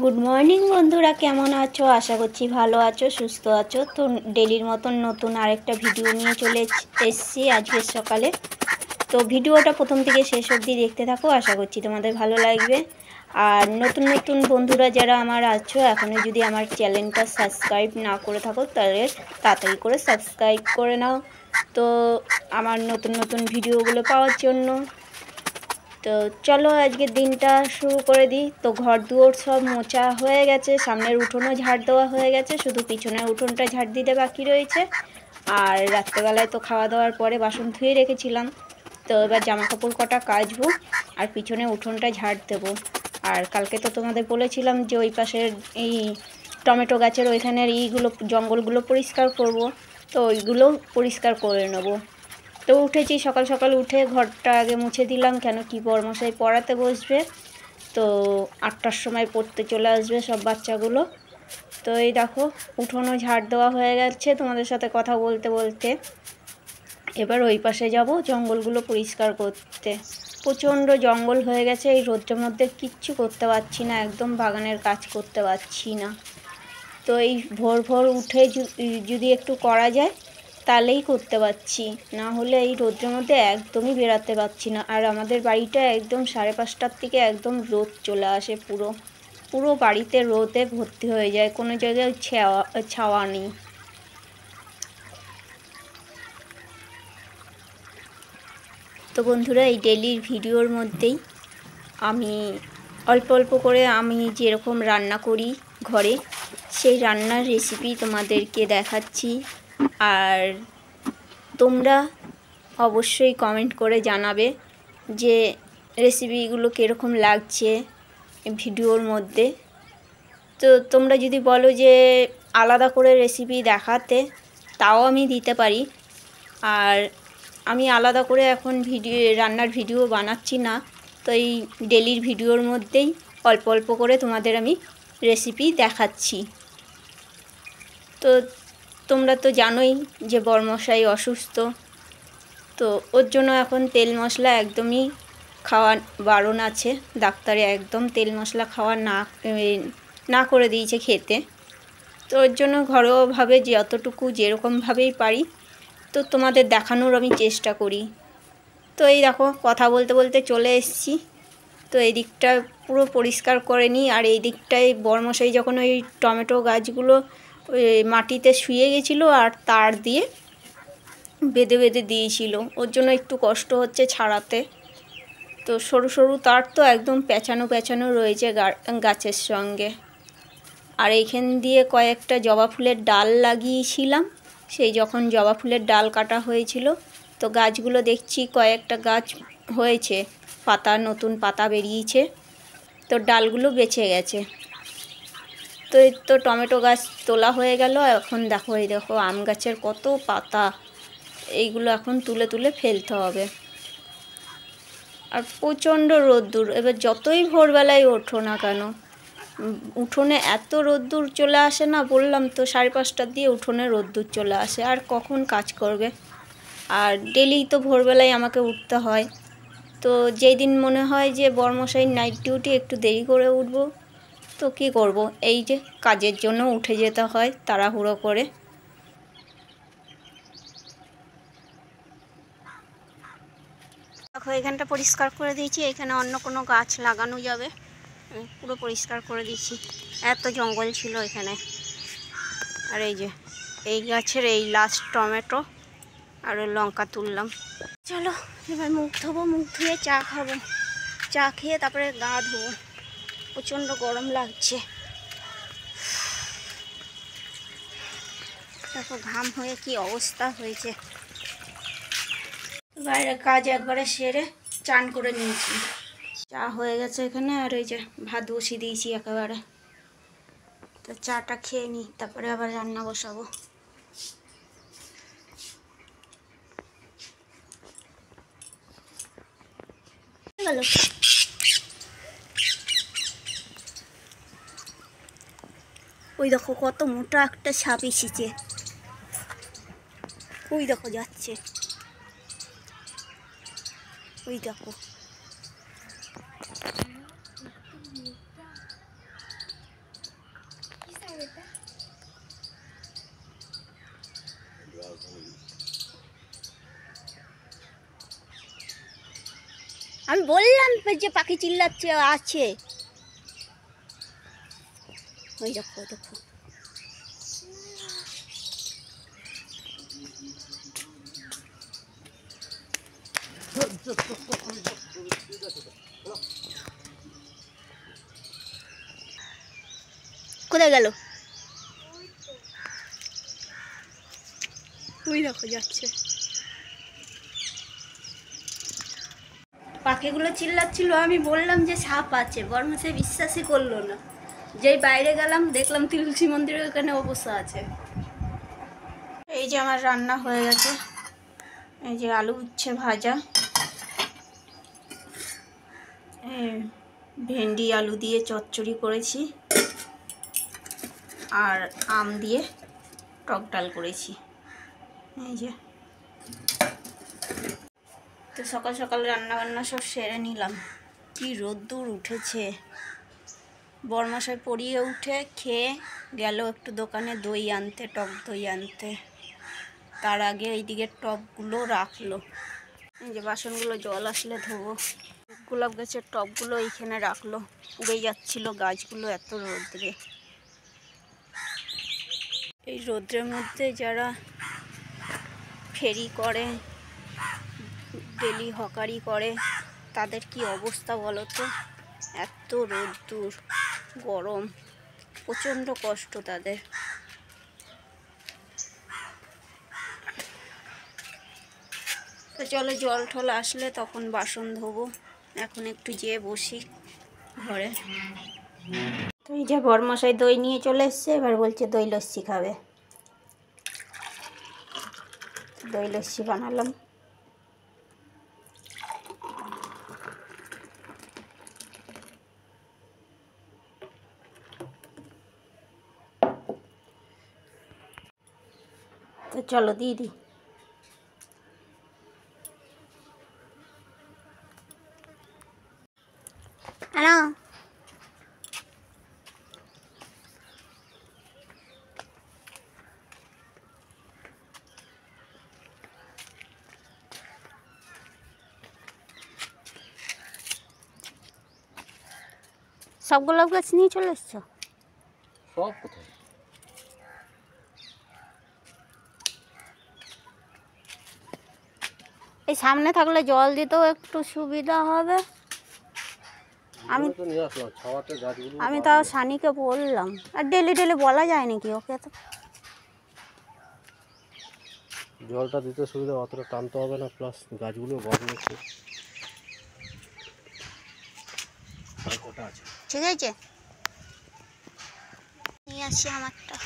Good morning বন্ধুরা, কেমন আছো? আশা করছি ভালো আছো, সুস্থ আছো। তো ডেলির মতন নতুন আরেকটা ভিডিও নিয়ে চলে এসেছি আজকের সকালে। তো ভিডিওটা প্রথম থেকে শেষ অবধি দেখতে থাকো, আশা করছি তোমাদের ভালো লাগবে। আর নতুন নতুন বন্ধুরা যারা আমার আছো, এখনও যদি আমার চ্যানেলটা সাবস্ক্রাইব না করে থাকো তাহলে তাড়াতাড়ি করে সাবস্ক্রাইব করে নাও, তো আমার নতুন নতুন ভিডিওগুলো পাওয়ার জন্য। তো চলো আজকের দিনটা শুরু করে দিই। তো ঘর দুয়ার সব মোছা হয়ে গেছে, সামনের উঠোনও ঝাড় দেওয়া হয়ে গেছে, শুধু পিছনের উঠোনটা ঝাড় দিতে বাকি রয়েছে। আর রাত্রেবেলায় তো খাওয়া দাওয়ার পরে বাসন ধুয়ে রেখেছিলাম, তো এবার জামা কাপড় কটা কাচবো আর পিছনে উঠোনটা ঝাড় দেবো। আর কালকে তো তোমাদের বলেছিলাম যে ওই পাশের এই টমেটো গাছের ওইখানের এইগুলো জঙ্গলগুলো পরিষ্কার করব, তো ওইগুলো পরিষ্কার করে নেবো। তো উঠেছি সকাল সকাল, উঠে ঘরটা আগে মুছে দিলাম, কেন কি বড়মশাই পড়াতে বসবে, তো 8টার সময় পড়তে চলে আসবে সব বাচ্চাগুলো। তো এই দেখো উঠোনও ঝাড় দেওয়া হয়ে গেছে তোমাদের সাথে কথা বলতে বলতে। এবার ওই পাশে যাব জঙ্গলগুলো পরিষ্কার করতে। প্রচণ্ড জঙ্গল হয়ে গেছে, এই রোদ্রের মধ্যে কিচ্ছু করতে পারছি না, একদম বাগানের কাজ করতে পারছি না। তো এই ভোর ভোর উঠে যদি একটু করা যায় তাহলেই করতে পারছি, না হলে এই রোদ্রের মধ্যে একদমই বেরাতে পারছি না। আর আমাদের বাড়িটা একদম 5:30টার থেকে একদম রোদ চলে আসে, পুরো পুরো বাড়িতে রোদে ভর্তি হয়ে যায়, কোনো জায়গায় ছাওয়া নেই। তো বন্ধুরা, এই ডেলির ভিডিওর মধ্যেই আমি অল্প অল্প করে আমি যেরকম রান্না করি ঘরে, সেই রান্নার রেসিপি তোমাদেরকে দেখাচ্ছি। আর তোমরা অবশ্যই কমেন্ট করে জানাবে যে রেসিপিগুলো কীরকম লাগছে ভিডিওর মধ্যে। তো তোমরা যদি বলো যে আলাদা করে রেসিপি দেখাতে, তাও আমি দিতে পারি। আর আমি আলাদা করে এখন রান্নার ভিডিও বানাচ্ছি না, তো এই ডেলির ভিডিওর মধ্যেই অল্প অল্প করে তোমাদের আমি রেসিপি দেখাচ্ছি। তো তোমরা তো জানোই যে বড়মশাই অসুস্থ, তো ওর জন্য এখন তেল মশলা একদমই খাওয়া বারণ আছে, ডাক্তারে একদম তেল মশলা খাওয়া না করে দিয়েছে খেতে। তো ওর জন্য ঘরোয়াভাবে যতটুকু যেরকমভাবেই পারি তো তোমাদের দেখানোর আমি চেষ্টা করি। তো এই দেখো কথা বলতে বলতে চলে এসেছি। তো এই দিকটা পুরো পরিষ্কার করে নিই। আর এই দিকটায় বড়মশাই যখন ওই টমেটো গাছগুলো ওই মাটিতে শুয়ে গেছিলো আর তার দিয়ে বেঁধে বেঁধে দিয়েছিল, ওর জন্য একটু কষ্ট হচ্ছে ছাড়াতে। তো সরু সরু তার তো একদম পেঁচানো পেঁচানো রয়েছে গাছের সঙ্গে। আর এইখান দিয়ে কয়েকটা জবা ফুলের ডাল লাগিয়েছিলাম, সেই যখন জবা ফুলের ডাল কাটা হয়েছিল, তো গাছগুলো দেখছি কয়েকটা গাছ হয়েছে, পাতা নতুন পাতা বেরিয়েছে, তো ডালগুলো বেঁচে গেছে। তো এই তো টমেটো গাছ তোলা হয়ে গেল। এখন দেখো এই দেখো আম গাছের কত পাতা, এইগুলো এখন তুলে তুলে ফেলতে হবে। আর প্রচণ্ড রোদ্দুর, এবার যতই ভোরবেলায় ওঠো না কেন উঠোনে এত রোদ্দুর চলে আসে না, বললাম তো 5:30টার দিয়ে উঠোনে রোদ্দুর চলে আসে, আর কখন কাজ করবে। আর ডেলি তো ভোরবেলায় আমাকে উঠতে হয়, তো যেই দিন মনে হয় যে বড়মশাই নাইট ডিউটি একটু দেরি করে উঠব, তো কী করব, এই যে কাজের জন্য উঠে যেতে হয় তাড়াহুড়ো করে। দেখো এখানটা পরিষ্কার করে দিয়েছি, এখানে অন্য কোনো গাছ লাগানো যাবে, পুরো পরিষ্কার করে দিয়েছি, এত জঙ্গল ছিল এখানে। আর এই যে এই গাছের এই লাস্ট টমেটো আর লঙ্কা তুললাম। চলো এবার মুখ ধোবো, মুখ ধুয়ে চা খাবো, চা খেয়ে তারপরে গা ধোবো, প্রচণ্ড গরম লাগছে। দেখো ঘাম হয়ে কি অবস্থা হয়েছে। বাইরে কাজ একবারে সেরে চান করে নিয়েছি, চা হয়ে গেছে এখানে। আর ওই যে ভাত বসিয়ে দিয়েছি একেবারে, তো চাটা খেয়ে নিই, তারপরে আবার রান্না বসাবো। ওই দেখো কত মোটা একটা সাপ এসেছে, ওই দেখো যাচ্ছে, ওই দেখো। বললাম যে পাখি চিল্লাচ্ছে আছে। ওই দেখো দেখো, কোথায় গেল? ওই দেখো যাচ্ছে। পাখিগুলো চিল্লাচ্ছিল, আমি বললাম যে সাপ আছে, বর্মশাই বিশ্বাসই করলো না। যেই বাইরে গেলাম দেখলাম তুলসী মন্দিরের ওখানে অবস্থা আছে। এই যে আমার রান্না হয়ে গেছে, এই যে আলু উচ্ছে ভাজা, ভেন্ডি আলু দিয়ে চচ্চড়ি করেছি, আর আম দিয়ে টক ডাল করেছি। এই যে তো সকাল সকাল রান্না বান্না সব সেরে নিলাম। কি রোদ্দুর উঠেছে। বরমশাই পড়িয়ে উঠে খেয়ে গেল একটু দোকানে দই আনতে, টক দই আনতে। তার আগে এইদিকে টবগুলো রাখলো। এই যে বাসনগুলো জল আসলে ধোবো। গোলাপ গাছের টবগুলো এইখানে রাখলো, উড়ে যাচ্ছিল গাছগুলো এত রোদ্রে। এই রোদ্রের মধ্যে যারা ফেরি করে, ডেলি হকারি করে, তাদের কি অবস্থা বলো তো। এত রোদ্দুর, গরম, প্রচণ্ড কষ্ট তাদের। তো চলো জল টল আসলে তখন বাসন ধোবো। এখন একটু যেয়ে বসি ঘরে। তো এই যে বরমশাই দই নিয়ে চলে এসছে, এবার বলছে দই লস্যি খাবে। দই লস্যি বানালাম। তো চলো দিদি। হ্যালো, সব গোলাপ গাছ নিয়ে চলে এসছো? সব কোথায়? এই সামনে থাকলে জল দিতেও একটু সুবিধা হবে। আমি তাও সানিকে বললাম, আর ডেলি ডেলি বলা যায় নাকি ওকে? তো জলটা দিতে সুবিধা, অতটা টানতে হবে না, প্লাস গাছগুলো গরম একটু। ঠিক আছে, নিয়ে আসি আমারটা।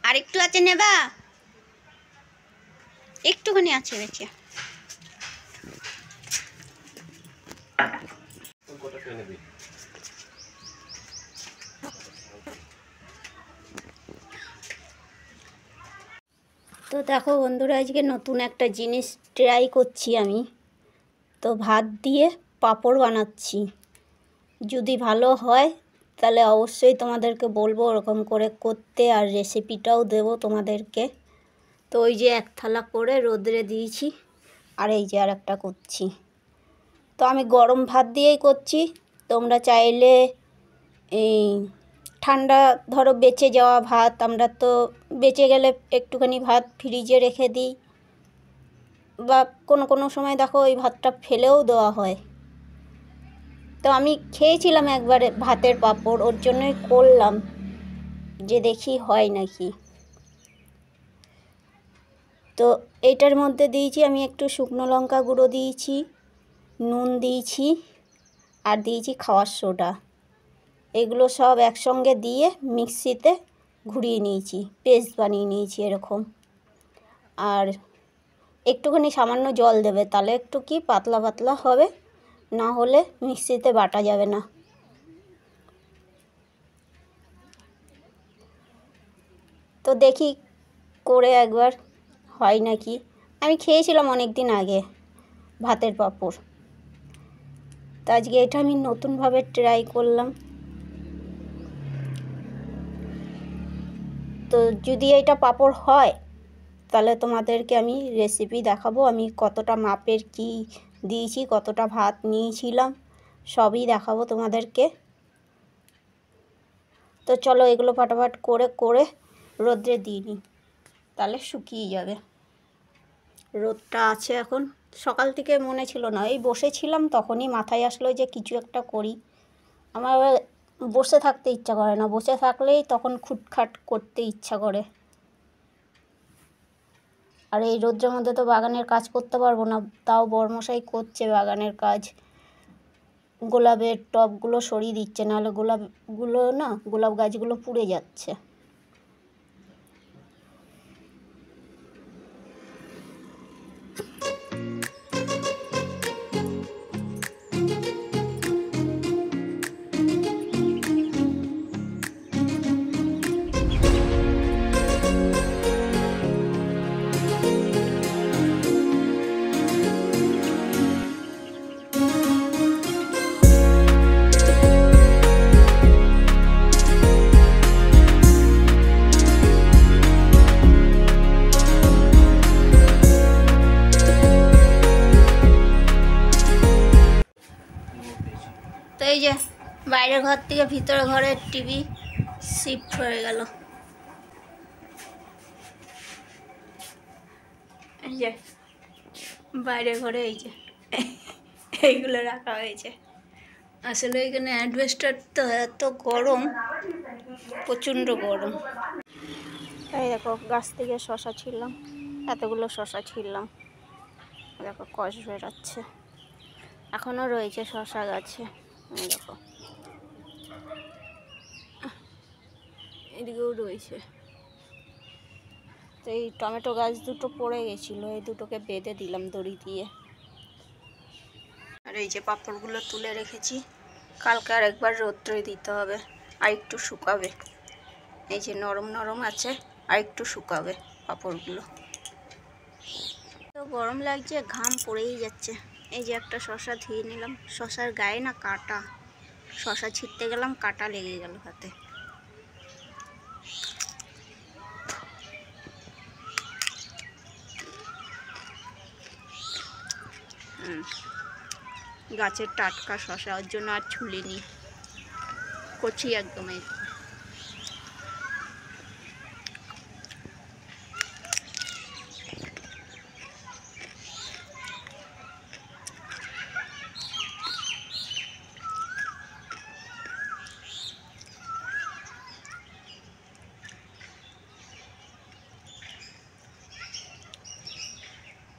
আর একটু আছে নেবা? একটুখানি আছে বেঁচে। তো দেখো বন্ধুরা, আজকে নতুন একটা জিনিস ট্রাই করছি আমি। তো ভাত দিয়ে পাঁপড় বানাচ্ছি। যদি ভালো হয় তাহলে অবশ্যই তোমাদেরকে বলবো ওরকম করে করতে, আর রেসিপিটাও দেবো তোমাদেরকে। তো ওই যে এক থালা করে রোদ্রে দিয়েছি, আর এই যে আর একটা করছি। তো আমি গরম ভাত দিয়েই করছি। তোমরা চাইলে এই ঠান্ডা, ধরো বেঁচে যাওয়া ভাত, আমরা তো বেঁচে গেলে একটুখানি ভাত ফ্রিজে রেখে দিই, বা কোনো কোনো সময় দেখো ওই ভাতটা ফেলেও দেওয়া হয়। তো আমি খেয়েছিলাম একবারে ভাতের পাঁপড়, ওর জন্যই করলাম যে দেখি হয় নাকি। তো এইটার মধ্যে দিয়েছি আমি একটু শুকনো লঙ্কা গুঁড়ো দিয়েছি, নুন দিয়েছি, আর দিয়েছি খাওয়ার সোডা। এগুলো সব একসঙ্গে দিয়ে মিক্সিতে ঘুরিয়ে নিয়েছি, পেস্ট বানিয়ে নিয়েছি এরকম। আর একটুখানি সামান্য জল দেবে, তাহলে একটু কি পাতলা পাতলা হবে, না হলে মিক্সিতে বাটা যাবে না। তো দেখি করে একবার হয় নাকি। আমি খেয়েছিলাম অনেক দিন আগে ভাতের পাঁপড়, তো আজকে এটা আমি নতুনভাবে ট্রাই করলাম। তো যদি এটা পাঁপড় হয় তাহলে তোমাদেরকে আমি রেসিপি দেখাবো, আমি কতটা মাপের কি দিয়েছি, কতটা ভাত নিয়েছিলাম সবই দেখাবো তোমাদেরকে। তো চলো এগুলো ফাটাফাট করে করে রোদ্রে দিয়ে নিই, তাহলে শুকিয়ে যাবে। রোদটা আছে এখন, সকাল থেকে মনে ছিল না, এই বসেছিলাম তখনই মাথায় আসলো যে কিছু একটা করি। আমার বসে থাকতে ইচ্ছা করে না, বসে থাকলেই তখন খুটখাট করতে ইচ্ছা করে। আর এই রোদ্রের মধ্যে তো বাগানের কাজ করতে পারবো না, তাও বরমশাই করছে বাগানের কাজ। গোলাপের টবগুলো সরিয়ে দিচ্ছে, নাহলে গোলাপগুলো না, গোলাপ গাছগুলো পুড়ে যাচ্ছে। তো এই যে বাইরের ঘর থেকে ভিতরে ঘরের টিভি শিফট হয়ে গেল। এই যে বাইরের ঘরে এই যে এইগুলো রাখা হয়েছে। আসলে এখানে অ্যাডভেস্টার তো এত গরম, প্রচণ্ড গরম। এই দেখো গাছ থেকে শশা ছিললাম, এতগুলো শশা ছিললাম, দেখো কষ বেরাচ্ছে, এখনও রয়েছে শশা গাছে। দেখো এদিকেও রয়েছে। তো এই টমেটো গাছ দুটো পড়ে গেছিলো, এই দুটোকে বেঁধে দিলাম দড়ি দিয়ে। আর এই যে পাঁপড়গুলো তুলে রেখেছি, কালকে আর একবার রোদ্রে দিতে হবে, আর একটু শুকাবে। এই যে নরম নরম আছে, আর একটু শুকাবে পাঁপড়গুলো। তো গরম লাগছে, ঘাম পড়েই যাচ্ছে। এই যে একটা শশা ধুয়ে নিলাম, শশার গায়ে না কাটা, শশা ছিঁড়তে গেলাম কাটা লেগে গেল হাতে। গাছের টাটকা শশা, ওর জন্য আর ছুলিনি, কচি একদম। এই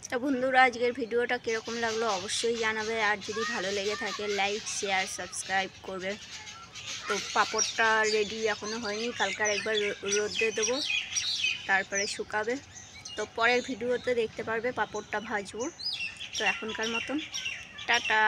তো বন্ধুরা, আজকের ভিডিওটা কীরকম লাগলো অবশ্যই জানাবে, আর যদি ভালো লেগে থাকে লাইক শেয়ার সাবস্ক্রাইব করবে। তো পাঁপড়টা রেডি এখনও হয়নি, কালকে আর একবার রোদে দেবো, তারপরে শুকাবে। তো পরের ভিডিওতে দেখতে পারবে পাঁপড়টা ভাজবো। তো এখনকার মতন টাটা।